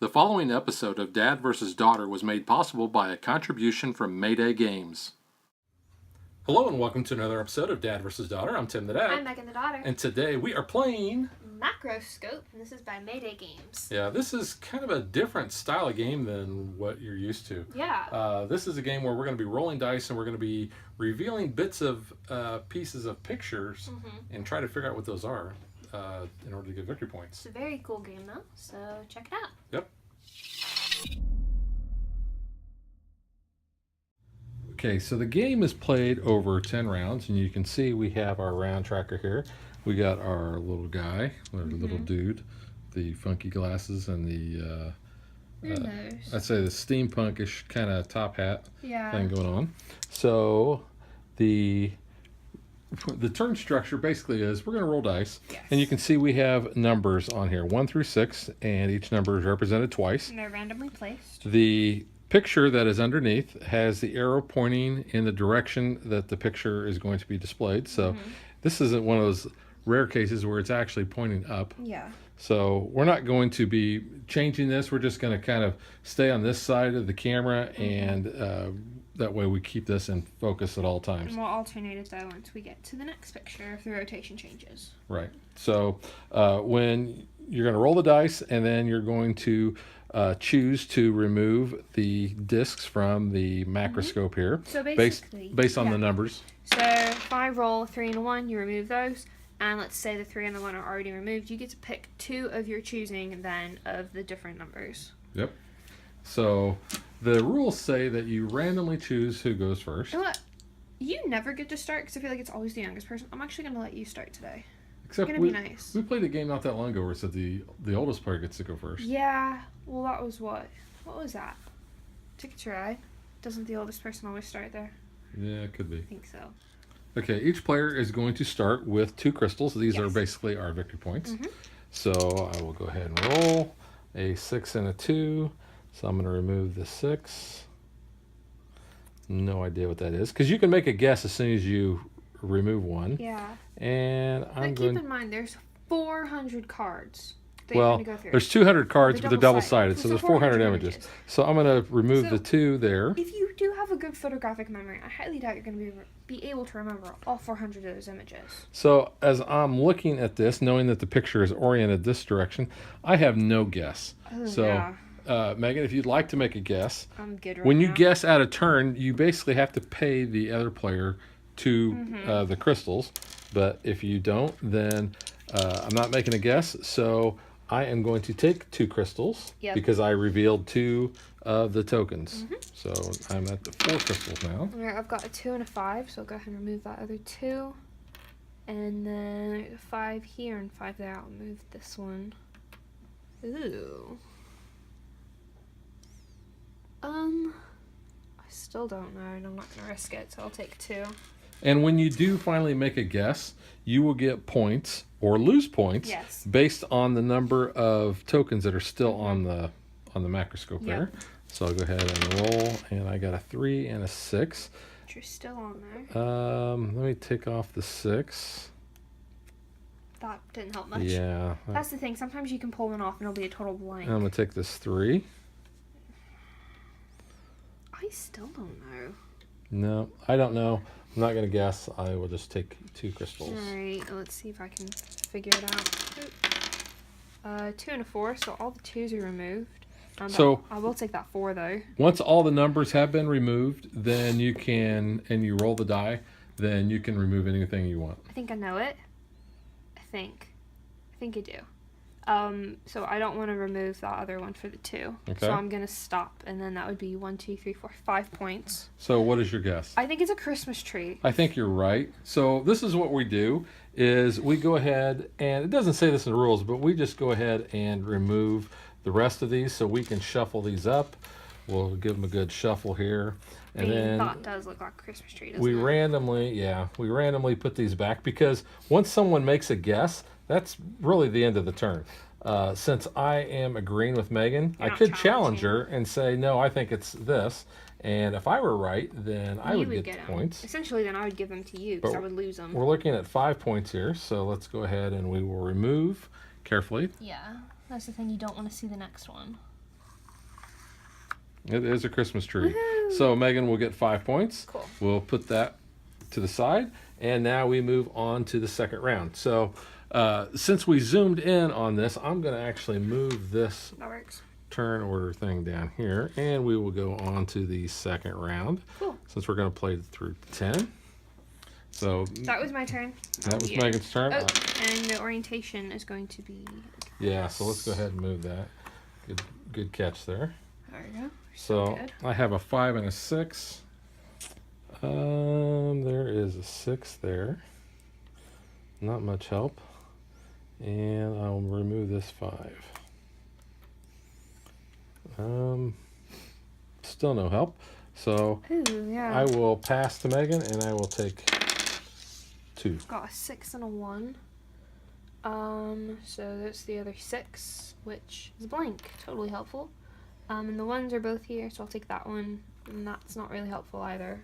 The following episode of Dad vs. Daughter was made possible by a contribution from Mayday Games. Hello and welcome to another episode of Dad vs. Daughter. I'm Tim the Dad. I'm Megan the Daughter. And today we are playing Macroscope, and this is by Mayday Games. Yeah, this is kind of a different style of game than what you're used to. Yeah. This is a game where we're going to be rolling dice and we're going to be revealing bits of pieces of pictures and try to figure out what those are in order to get victory points. It's a very cool game, though, so check it out. Yep. Okay, so the game is played over 10 rounds, and you can see we have our round tracker here. We got our little guy, our little dude, the funky glasses, and the, I'd say the steampunkish kind of top hat thing going on. So the turn structure basically is we're going to roll dice, and you can see we have numbers on here, 1 through 6, and each number is represented twice. And they're randomly placed. The picture that is underneath has the arrow pointing in the direction that the picture is going to be displayed. So this isn't one of those rare cases where it's actually pointing up. Yeah. So we're not going to be changing this. We're just going to kind of stay on this side of the camera, and that way we keep this in focus at all times. And we'll alternate it though once we get to the next picture if the rotation changes. Right. So when you're going to roll the dice, and then you're going to choose to remove the discs from the macroscope here. So basically, based on the numbers. So if I roll a 3 and a 1, you remove those. And let's say the 3 and the 1 are already removed. You get to pick 2 of your choosing then of the different numbers. Yep. So the rules say that you randomly choose who goes first. You know what? You never get to start because I feel like it's always the youngest person. I'm actually going to let you start today. Except it's going to be nice. We played a game not that long ago where it said the oldest player gets to go first. Yeah. Well, that was what? What was that? Ticket to Ride? Doesn't the oldest person always start there? Yeah, it could be. I think so. Okay, each player is going to start with 2 crystals. These are basically our victory points. So I will go ahead and roll a 6 and a 2. So I'm going to remove the 6. No idea what that is. Because you can make a guess as soon as you remove one. Yeah. And But keep in mind, there's 400 cards. Well, there's 200 cards, but they're double-sided, so there's 400 images. So I'm going to remove the 2 there. If you do have a good photographic memory, I highly doubt you're going to be able to remember all 400 of those images. So as I'm looking at this, knowing that the picture is oriented this direction, I have no guess. Megan, if you'd like to make a guess, I'm good right when you now. guess out of turn, you basically have to pay the other player to the crystals. But if you don't, then I'm not making a guess. So I am going to take 2 crystals because I revealed 2 of the tokens. So I'm at the 4 crystals now. All right, I've got a 2 and a 5, so I'll go ahead and remove that other 2. And then 5 here and 5 there. I'll move this one. Ooh. I still don't know, and I'm not going to risk it, so I'll take 2. And when you do finally make a guess, you will get points or lose points based on the number of tokens that are still on the macroscope there. So I'll go ahead and roll, and I got a 3 and a 6. But you're still on there. Let me take off the 6. That didn't help much. Yeah. That's the thing. Sometimes you can pull one off and it'll be a total blank. I'm going to take this 3. I still don't know. No, I don't know. I'm not going to guess. I will just take 2 crystals. All right, let's see if I can figure it out. 2 and a 4, so all the 2s are removed. So I will take that 4 though. Once all the numbers have been removed, then you can, and you roll the die, then you can remove anything you want. I think I know it. I think I do. So I don't want to remove that other one for the 2. Okay. So I'm going to stop, and then that would be 1, 2, 3, 4, 5 points. So what is your guess? I think it's a Christmas tree. I think you're right. So this is what we do, is we go ahead, and it doesn't say this in the rules, but we just go ahead and remove the rest of these so we can shuffle these up. We'll give them a good shuffle here. And then that does look like a Christmas tree, doesn't we it? randomly put these back, because once someone makes a guess, that's really the end of the turn. Since I am agreeing with Megan, I could challenge her and say, no, I think it's this. And if I were right, then I would get the points. Essentially, then I would give them to you because I would lose them. We're looking at 5 points here, so let's go ahead and we will remove carefully. Yeah, that's the thing. You don't want to see the next one. It is a Christmas tree. Woohoo! So Megan will get 5 points. Cool. We'll put that to the side. And now we move on to the second round. So since we zoomed in on this, I'm going to actually move this That works. turn order thing down here. And we will go on to the second round. Cool. Since we're going to play through 10. So That was my turn. that was Yeah. Megan's turn. Oh, and the orientation is going to be. Yeah, so let's go ahead and move that. Good catch there. There we go. So Good. I have a 5 and a 6. There is a 6 there. Not much help. And I'll remove this 5. Still no help. So Ooh, yeah. I will pass to Megan and I will take 2. Got a 6 and a 1. So that's the other 6, which is blank. Totally helpful. And the 1s are both here, so I'll take that one. And that's not really helpful either.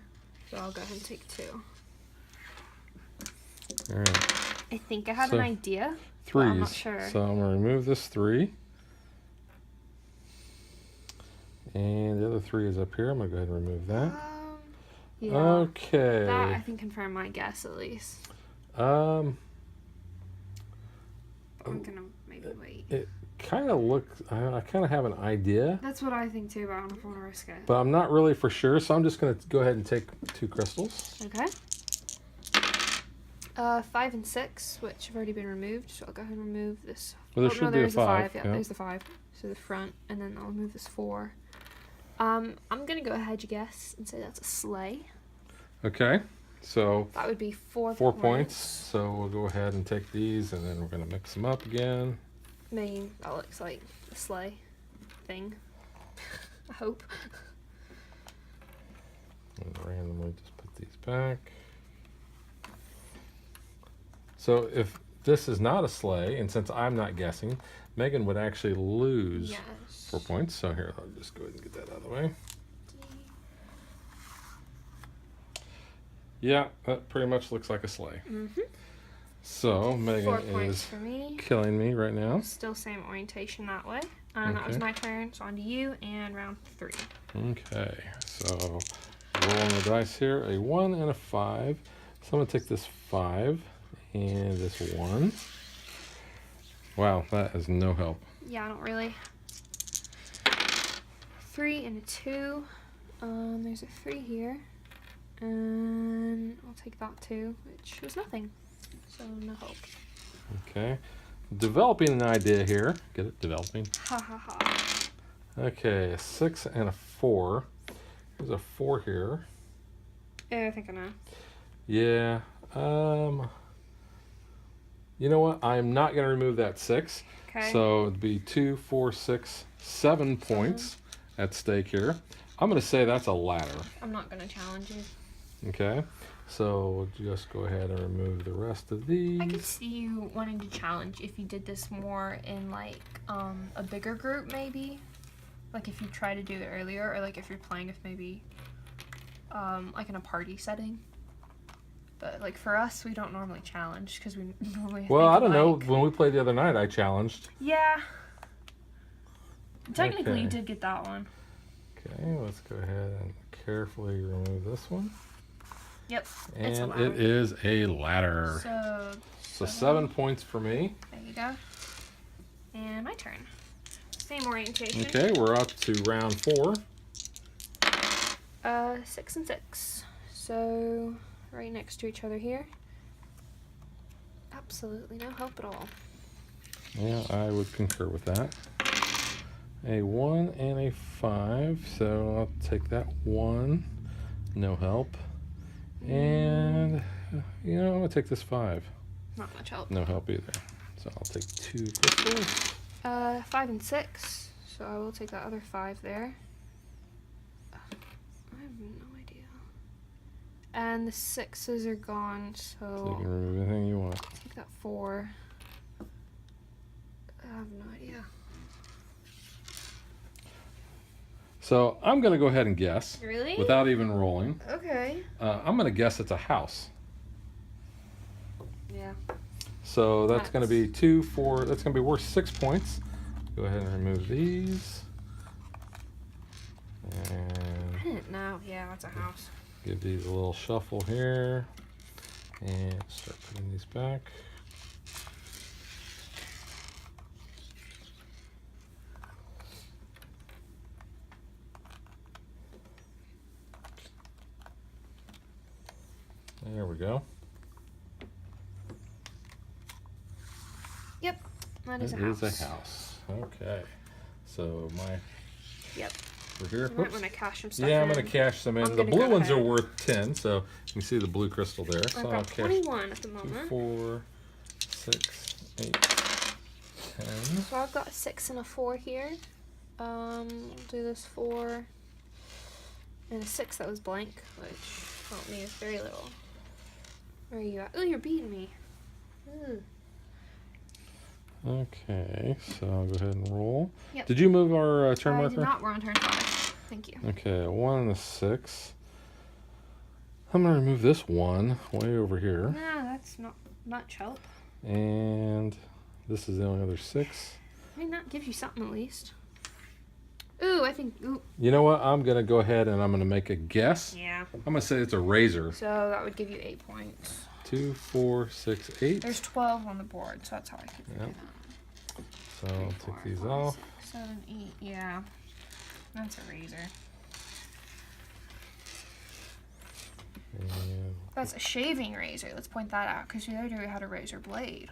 So I'll go ahead and take 2. All right. I think I have So, an idea. 3s. I'm not sure. So I'm going to remove this 3. And the other 3 is up here. I'm going to go ahead and remove that. Yeah. Okay. That I think confirmed my guess at least. Um, But I'm gonna maybe wait. it kind of looks. I kind of have an idea, That's what I think too, but I don't know if I want to risk it. but I'm not really for sure. So I'm just going to go ahead and take 2 crystals. Okay. 5 and 6, which have already been removed, so I'll go ahead and remove this. Well, there should be a there's the 5. Yeah, Yeah. there's the 5. So the front, and then I'll remove this 4. I'm gonna go ahead, you guess, and say that's a sleigh. Okay. So That would be 4 4 points. So we'll go ahead and take these, and then we're going to mix them up again. I mean, that looks like a sleigh thing. I hope. And randomly just put these back. So if this is not a sleigh, and since I'm not guessing, Megan would actually lose Yes. 4 points. So here, I'll just go ahead and get that out of the way. Yeah, that pretty much looks like a sleigh. Mm-hmm. So Megan 4 points is for me. killing me right now. Still same orientation that way. That was Okay. my turn. So on to you and round 3. Okay, so rolling the dice here, a 1 and a 5. So I'm gonna take this 5 and this 1. Wow, that is no help. Yeah, I don't really. 3 and a 2. There's a 3 here. And I'll take that too, which was nothing. So no help. Okay, developing an idea here. Get it? Developing. Ha ha ha. Okay, a 6 and a 4. There's a 4 here. Yeah, I think I know. Yeah. You know what? I'm not gonna remove that 6. Okay. So it'd be 2, 4, 6, 7 points at stake here. I'm going to say that's a ladder. I'm not going to challenge you. Okay. So we'll just go ahead and remove the rest of these. I could see you wanting to challenge if you did this more in like a bigger group maybe. Like if you try to do it earlier, or like if you're playing with maybe like in a party setting. But like for us, we don't normally challenge because we normally. Well, think I don't know. alike. When we played the other night, I challenged. Yeah. Technically, Okay. you did get that one. Okay, let's go ahead and carefully remove this one. Yep. It's a And ladder. it is a ladder. So So 7 points for me. there you go. And my turn. Same orientation. Okay, we're up to round 4. 6 and 6. So right next to each other here. Absolutely no help at all. Yeah, I would concur with that. A 1 and a 5, so I'll take that 1. No help. And, you know, I'm going to take this 5. Not much help. No help either. So I'll take 2 crystals. 5 and 6. So I will take that other 5 there. I have no idea. And the 6s are gone, So you so can remove anything you want. take that 4. I have no idea. So I'm going to go ahead and guess. Really? Without even rolling. Okay. I'm going to guess it's a house. Yeah. So that's going to be That's- 2, 4. That's going to be worth 6 points. Go ahead and remove these. No, yeah, that's a house. Give these a little shuffle here. And start putting these back. There we go. Yep, that is a It house. is a house. Okay. So my. Yep. We're here. You might want to cash some stuff Yeah, in. I'm going to cash some in. I'm The gonna blue go ones are ahead. worth 10, so you can see the blue crystal there. I've So got I'll cash 21 at the 2, moment. 4, 6, 8, 10. So I've got a 6 and a 4 here. I'll do this 4 and a 6 that was blank, which helped me with very little. Where are you at? Oh, you're beating me. Ooh. Okay, so I'll go ahead and roll. Yep. Did you move our turn I marker? did not. We're on turn 5. Thank you. Okay, a 1 and a 6. I'm going to remove this 1 way over here. Nah, that's not much help. And this is the only other 6. I mean, that gives you something at least. Ooh, I think. Ooh. You know what? I'm going to go ahead and I'm going to make a guess. Yeah. I'm going to say it's a razor. So that would give you 8 points. 2, 4, 6, 8. There's 12 on the board, so that's how I can figure Yep. it out. So I'll 3, 4, take these 5, off. 6, 7, 8. Yeah. That's a razor. And That's a shaving razor. Let's point that out because the other day we had a razor blade.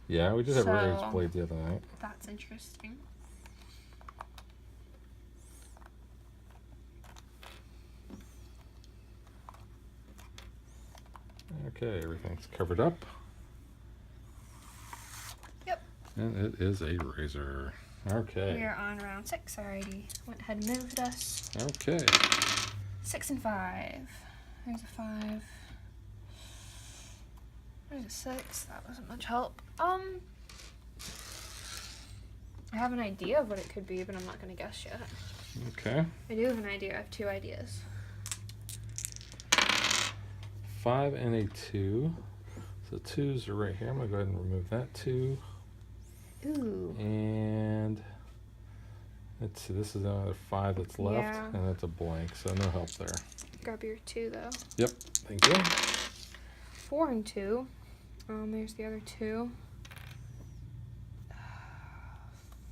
yeah, we just have a razor So- blade the other night. That's interesting. Okay, everything's covered up. Yep. And it is a razor. Okay. We're on round 6 already. Went ahead and moved us. Okay. 6 and 5. There's a 5. There's a 6. That wasn't much help. I have an idea of what it could be, but I'm not going to guess yet. Okay. I do have an idea. I have 2 ideas. 5 and a 2. So 2s are right here. I'm going to go ahead and remove that 2. Ooh. And let's see, this is another 5 that's left. Yeah. And that's a blank, so no help there. Grab your 2 though. Yep, thank you. 4 and 2. There's the other 2.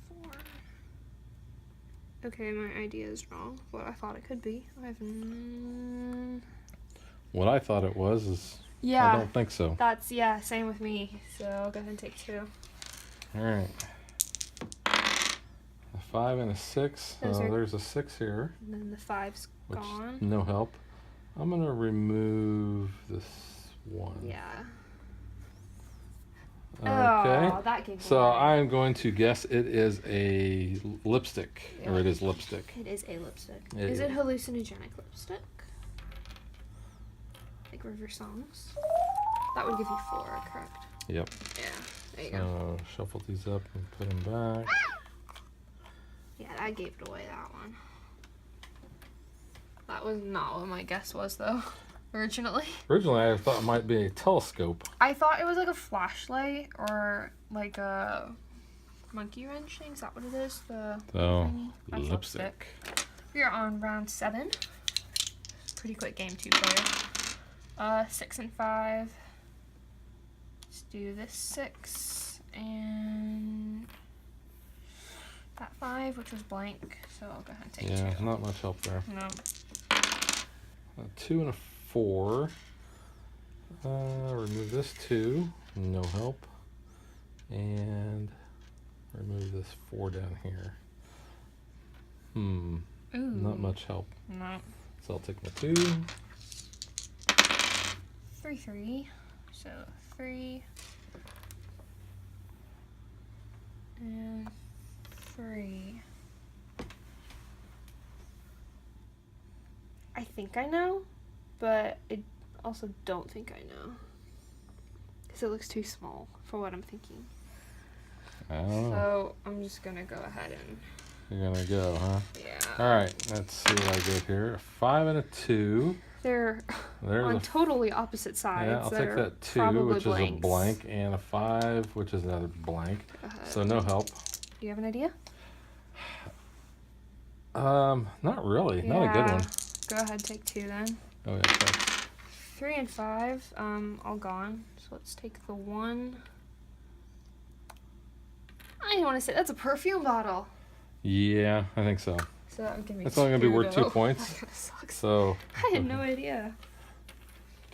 4. Okay, my idea is wrong. What I thought it could be. What I thought it was is I Yeah. don't think so. That's same with me. So I'll go ahead and take 2. All right. A 5 and a 6. Those So are- there's a 6 here, And then the 5's which gone. no help. I'm going to remove this 1. Yeah. Okay. Oh, that gave So away. I am going to guess it is a lipstick, or it is lipstick. It is a lipstick. It Is it is. hallucinogenic lipstick? Like River Songs? That would give you 4, correct? Yep. Yeah. There you go. So shuffle these up and put them back. Yeah, that gave it away, that one. That was not what my guess was, though, originally. Originally, I thought it might be a telescope. I thought it was like a flashlight or like a monkey wrench thing. Is that what it is? The So, thingy? That's lipstick. We are on round 7. Pretty quick game, 2-player. 6 and 5. Let's do this 6 and that 5, which was blank. So I'll go ahead and take Yeah, 2. not much help there. No. A 2 and a 4. Remove this 2. No help. And remove this 4 down here. Ooh. Not much help. No. So I'll take my 2. 3, 3. So 3 and 3. I think I know, but I also don't think I know. Because it looks too small for what I'm thinking. I don't know. So I'm just going to go ahead and, You're going to go, huh? yeah. Alright, let's see what I get here. A 5 and a 2. They're There's on a totally opposite sides. Yeah, I'll that take are that 2, probably which is a blanks. blank, and a 5, which is another blank. Go ahead. So no help. Do you have an idea? Not really. Not a good Yeah. one. go ahead and take 2 then. Oh, yeah. Sorry. 3 and 5, all gone. So let's take the 1. I didn't want to say, that's a perfume bottle. Yeah, I think so. So that would give me That's only going to be worth 2 though. points. That kind of sucks. So. I had no idea.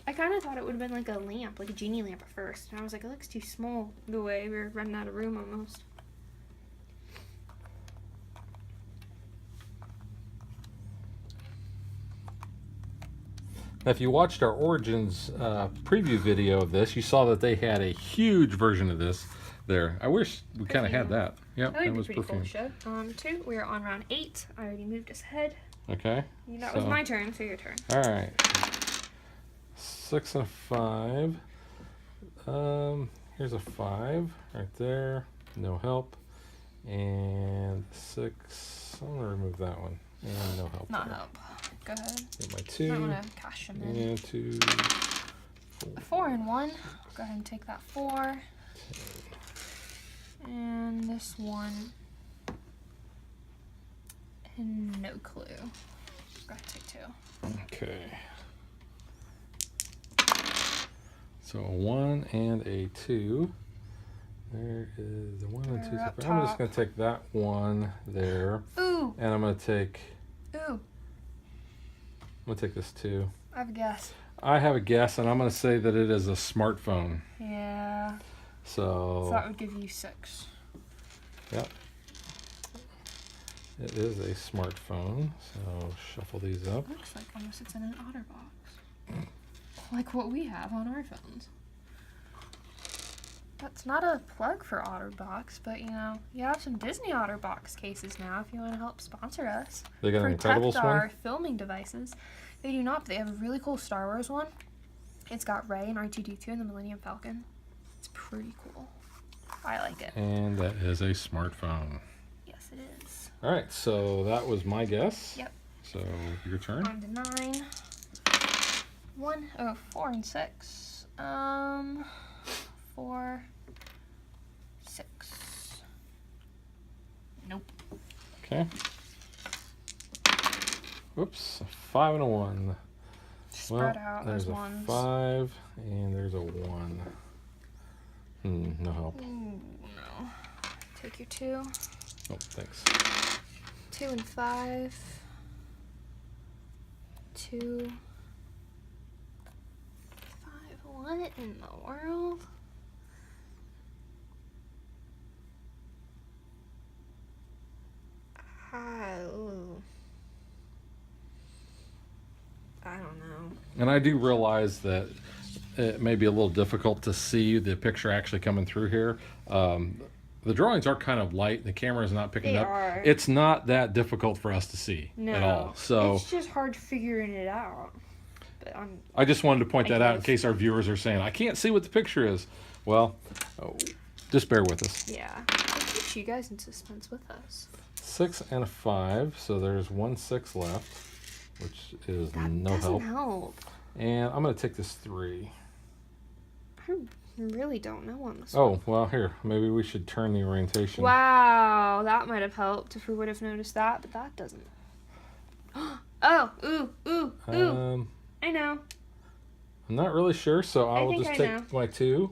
I kind of thought it would have been like a lamp, like a genie lamp at first. And I was like, it looks too small the way we were running out of room almost. Now, if you watched our Origins preview video of this, you saw that they had a huge version of this there. I wish we kind of had that. Yep, That would be was pretty cool perfume. to show. 2, we are on round 8. I already moved us ahead. Okay. That was my turn, so your turn. All right. 6 and a 5. Here's a 5 right there. No help. And 6. I'm gonna remove that one. And no help. Not there. help. Go ahead. Get my I 2. want to cash them in. And 2. 4 and 1. Go ahead and take that 4. And this 1. And no clue. Go ahead and take 2. Okay. So a 1 and a 2. There is the 1 and 2. They're up I'm just top. going to take that 1 there. Ooh! And I'm going to take this 2. I have a guess. I have a guess, and I'm going to say that it is a smartphone. Yeah. So So that would give you 6. Yep. It is a smartphone. So shuffle these up. Looks like almost it's in an OtterBox. Like what we have on our phones. That's not a plug for OtterBox, but you know, you have some Disney OtterBox cases now if you want to help sponsor us. They got an Protect Incredibles our one? filming devices. They do not, but they have a really cool Star Wars one. It's got Rey and R2-D2 and the Millennium Falcon. It's pretty cool. I like it. And that is a smartphone. Yes, it is. All right, so that was my guess. Yep. So your turn. On to 9. 4 and 6. 4, 6. Nope. Okay. Whoops, a 5 and a 1. Spread out there's those a ones. 5 and there's a 1. No help. Ooh, no. Take your 2. Oh, thanks. 2 and 5. 2. 5. What in the world? Ooh. I don't know. And I do realize that it may be a little difficult to see the picture actually coming through here. The drawings are kind of light. The camera is not picking They up. are. It's not that difficult for us to see at all. So it's just hard figuring it out. But I just wanted to point that out in guess. case our viewers are saying, I can't see what the picture is. Well, just bear with us. yeah, it keeps you guys in suspense with us. 6 and a 5, so there's 1 6 left, which is That no doesn't help. help. And I'm going to take this 3. I really don't know on this. Oh, well, here, maybe we should turn the orientation. Wow, that might have helped if we would have noticed that, but that doesn't. Oh, ooh. I know. I'm not really sure, so I will think just I take know. my 2.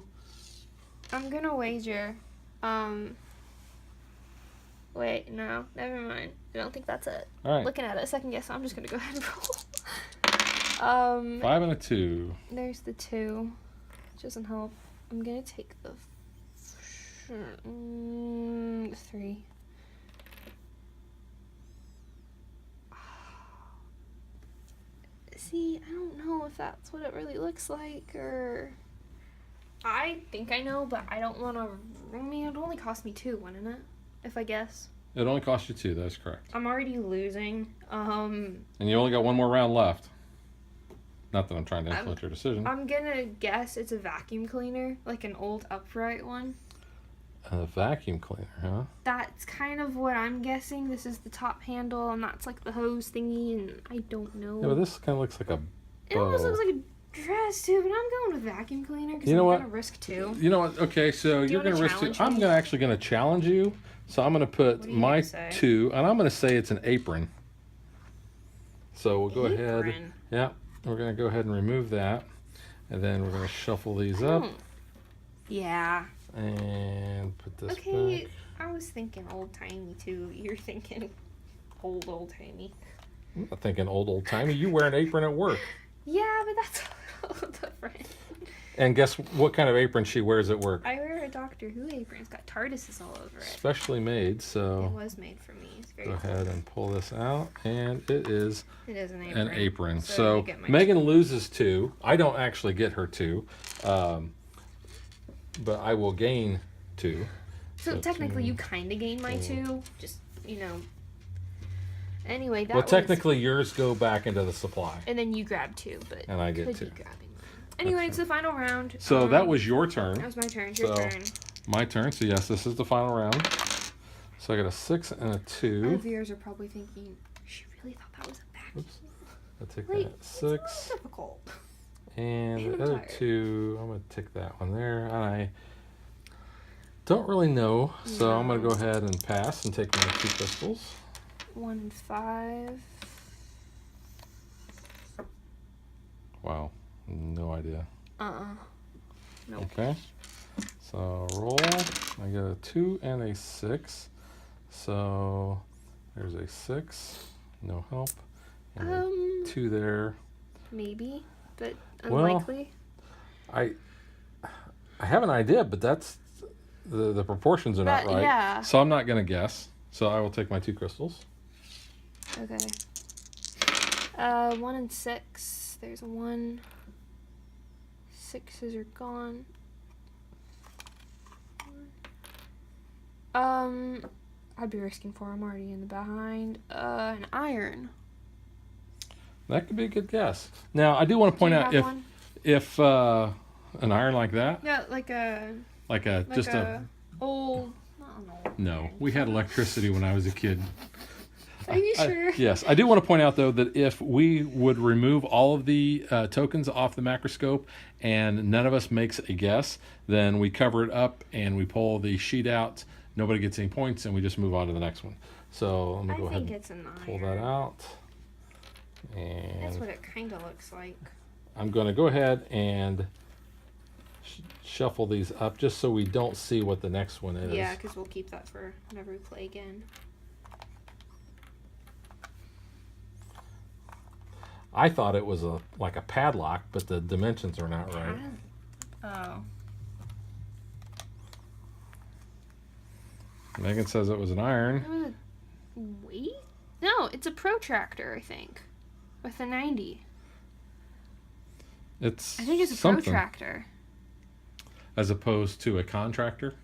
I'm gonna wager. Wait, no, never mind. I don't think that's it. All right, Looking at it, second guess. I'm just gonna go ahead and roll. 5 and a 2. There's the 2, which doesn't help. I'm gonna take the 3. See, I don't know if that's what it really looks like, or I think I know, but I don't want to. I mean, it only cost me 2, wouldn't it? If I guess. It only cost you 2, that's correct. I'm already losing. And you only got 1 more round left. Not that I'm trying to influence your decision. I'm gonna guess it's a vacuum cleaner, like an old upright one. A vacuum cleaner, huh? That's kind of what I'm guessing. This is the top handle, and that's like the hose thingy, and I don't know. Yeah, but this kind of looks like a It almost bow. looks like a dress too, but I'm going with vacuum cleaner because You know I'm what? gonna risk 2. You know what? Okay, so you you're wanna going to risk 2. challenge I'm me? actually going to challenge you. So I'm going to put What are you my gonna say? 2, and I'm going to say it's an apron. So we'll go ahead. Apron. Yeah, we're going to go ahead and remove that. And then we're going to shuffle these up Yeah. and put this Okay, back. I was thinking old-timey too. You're thinking old-timey. I'm not thinking old-timey. You wear an apron at work. Yeah, but that's a little different. And guess what kind of apron she wears at work? I wear a Doctor Who apron. It's got TARDISes all over it. Specially made, It so was made for me. It's very go cool. ahead and pull this out, and it is It is an apron. an apron. you So get my Megan loses 2. I don't actually get her 2, but I will gain 2. So technically, you kind of gain my 2. Just, Anyway, that Well, was... technically yours go back into the supply, And then you grab 2, but and I get could 2. be grabbing mine. Anyway, it's the final round. So that was your turn. That was my turn. It's your So- turn. My turn. So yes, this is the final round. So I got a 6 and a Our 2. viewers are probably thinking, she really thought that was a back. Oops. I'll take Like, that it's not 6. difficult. And I'm the other tired. 2, I'm going to take that one there. I don't really know, so I'm going to No. go ahead and pass and take my 2 crystals. 1 and 5. Wow, no idea. Nope. Okay, so roll. I got a 2 and a 6. So there's a 6, no help. And a 2 there. Maybe, but Well, unlikely. I have an idea, but that's the proportions are not But, right. yeah. So I'm not going to guess. So I will take my 2 crystals. Okay. 1 and 6. There's a 1. 6s are gone. I'd be risking 4. I'm already in the behind. An iron. That could be a good guess. Now I do want to point Do you out have one? if an iron like that, Yeah, like a just a old. Not an old. no. We had electricity when I was a kid. Are you sure? Yes, I do want to point out though that if we would remove all of the tokens off the macroscope and none of us makes a guess, then we cover it up and we pull the sheet out. Nobody gets any points, and we just move on to the next one. So let me I go ahead think and it's an iron. pull that out. That's And what it kind of looks like. I'm going to go ahead and shuffle these up just so we don't see what the next one is. Yeah, because we'll keep that for whenever we play again. I thought it was like a padlock, but the dimensions are not right. Oh. Megan says it was an iron. Wait? No, it's a protractor, I think. With a 90. It's I think it's a something, protractor. as opposed to a contractor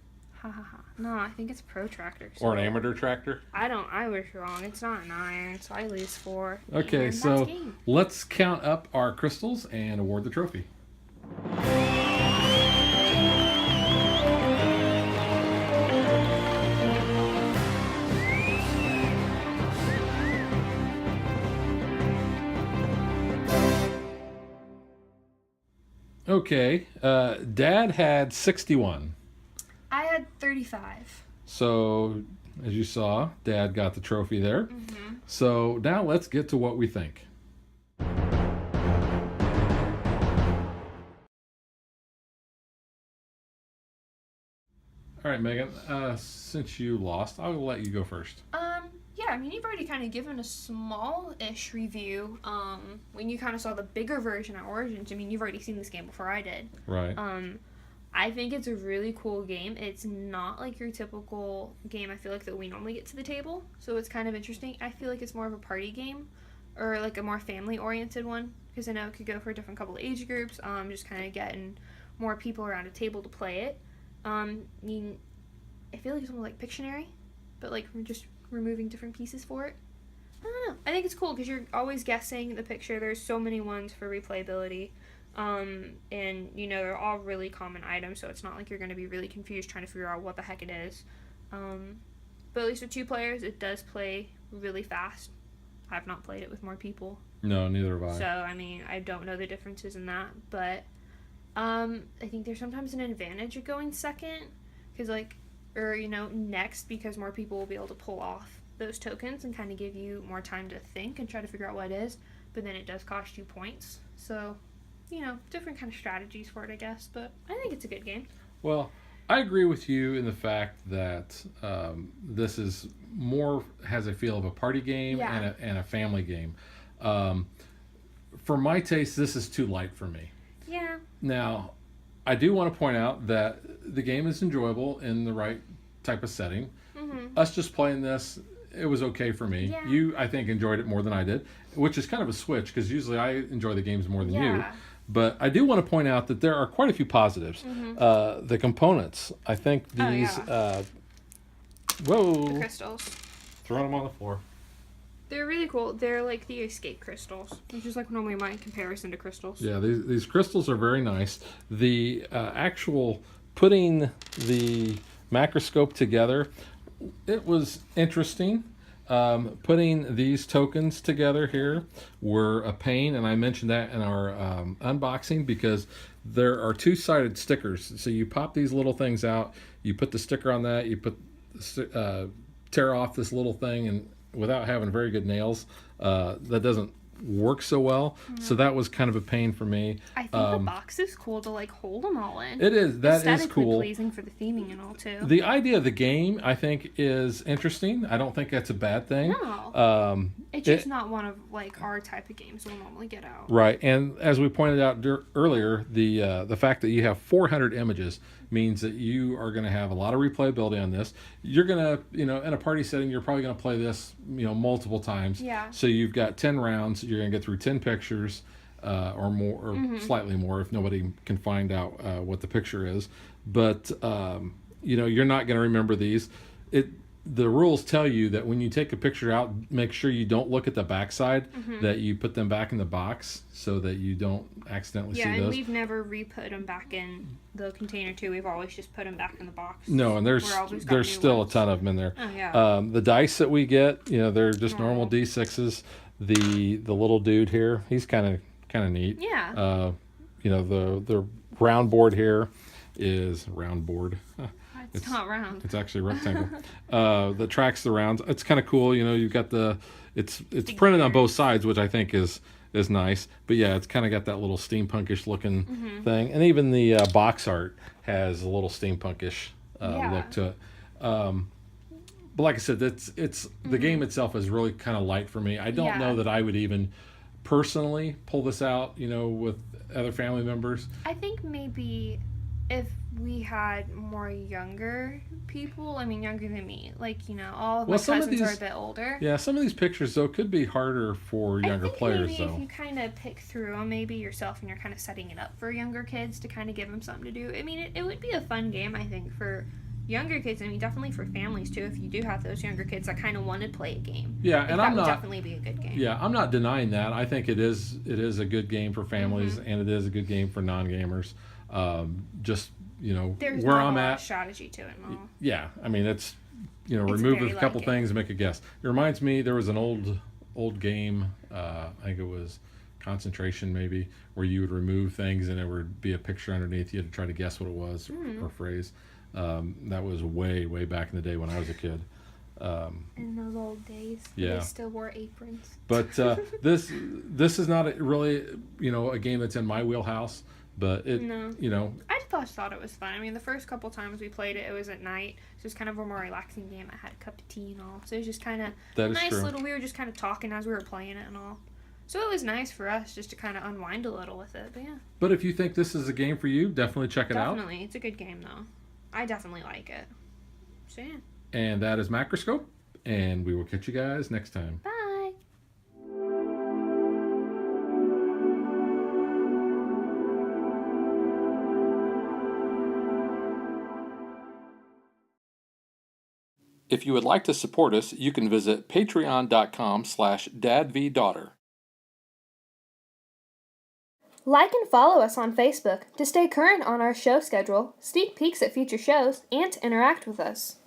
Ha ha ha. No, I think it's a protractor. or an so- amateur tractor. I was wrong. It's not an iron, so I lose 4. Okay, and so that's game. let's count up our crystals and award the trophy. Okay, Dad had 61. I had 35. So, as you saw, Dad got the trophy there. Mm-hmm. So now let's get to what we think. All right, Megan, since you lost, I will let you go first. Yeah, I mean, you've already kind of given a small-ish review. When you kind of saw the bigger version at Origins, I mean, you've already seen this game before I did. Right. I think it's a really cool game. It's not like your typical game, I feel like, that we normally get to the table. So it's kind of interesting. I feel like it's more of a party game or like a more family-oriented one because I know it could go for a different couple of age groups, just kind of getting more people around a table to play it. I feel like it's almost like Pictionary, but like we're just removing different pieces for it. I don't know. I think it's cool because you're always guessing the picture. There's so many ones for replayability. And, they're all really common items, so it's not like you're going to be really confused trying to figure out what the heck it is. But at least with 2 players, it does play really fast. I've not played it with more people. No, neither have I. So, I mean, I don't know the differences in that, but I think there's sometimes an advantage of going second, because, next, because more people will be able to pull off those tokens and kind of give you more time to think and try to figure out what it is, but then it does cost you points. So, different kind of strategies for it, I guess, but I think it's a good game. Well, I agree with you in the fact that this is has a feel of a party game and a family game. For my taste, this is too light for me. Yeah. Now, I do want to point out that the game is enjoyable in the right type of setting. Mm-hmm. Us just playing this, it was okay for me. Yeah. You, I think, enjoyed it more than I did, which is kind of a switch because usually I enjoy the games more than you. But I do want to point out that there are quite a few positives. Mm-hmm. The components, I think these... The crystals. Throwing them on the floor. They're really cool. They're like the escape crystals, which is like normally my comparison to crystals. Yeah, these crystals are very nice. The actual putting the macroscope together, it was interesting. Putting these tokens together here were a pain, and I mentioned that in our unboxing because there are two-sided stickers. So you pop these little things out, you put the sticker on that, you tear off this little thing, and without having very good nails, that doesn't work so well. So that was kind of a pain for me. I think the box is cool to like hold them all in. It is. That is cool. Pleasing for the theming and all too. The idea of the game, I think, is interesting. I don't think that's a bad thing. No. It's just not one of like our type of games we'll normally get out. Right, and as we pointed out earlier, the fact that you have 400 images means that you are going to have a lot of replayability on this. You're going to, in a party setting, you're probably going to play this, multiple times. Yeah. So you've got 10 rounds. You're going to get through 10 pictures or more, or slightly more if nobody can find out what the picture is. But, you're not going to remember these. The rules tell you that when you take a picture out, make sure you don't look at the backside, that you put them back in the box so that you don't accidentally see those. Yeah, and we've never re-put them back in the container too. We've always just put them back in the box. No, and there's still a ton of them in there. Oh, yeah. The dice that we get, they're just normal D6s. The little dude here, he's kind of neat. Yeah. The round board here is round board. It's not round. It's actually a rectangle. That tracks the rounds. It's kind of cool. You've got it's printed on both sides, which I think is nice. But yeah, it's kind of got that little steampunkish looking thing. And even the box art has a little steampunkish look to it. But like I said, it's the game itself is really kind of light for me. I don't know that I would even personally pull this out, with other family members. I think maybe if we had more younger people, younger than me, all of my cousins are a bit older. Yeah, some of these pictures, though, could be harder for younger players, maybe though. If you kind of pick through them, maybe yourself, and you're kind of setting it up for younger kids to kind of give them something to do. It would be a fun game, I think, for younger kids. Definitely for families, too, if you do have those younger kids that kind of want to play a game. Yeah, and that would definitely be a good game. Yeah, I'm not denying that. I think it is a good game for families, and it is a good game for non-gamers. There's where not I'm a lot at. Of strategy to it, no. Yeah, it's remove a couple things and make a guess. It reminds me, there was an old game. I think it was Concentration, maybe, where you would remove things and there would be a picture underneath. You had to try to guess what it was or phrase. That was way back in the day when I was a kid. In those old days, yeah. They still wore aprons. But this is not really a game that's in my wheelhouse. But I just thought it was fun. The first couple times we played it, it was at night. So it was kind of a more relaxing game. I had a cup of tea and all. So it was just kind of nice little, we were just kind of talking as we were playing it and all. So it was nice for us just to kind of unwind a little with it. But yeah. But if you think this is a game for you, definitely check it out. Definitely. It's a good game, though. I definitely like it. So yeah. And that is Macroscope. And we will catch you guys next time. Bye. If you would like to support us, you can visit patreon.com/dadvdaughter. Like and follow us on Facebook to stay current on our show schedule, sneak peeks at future shows, and to interact with us.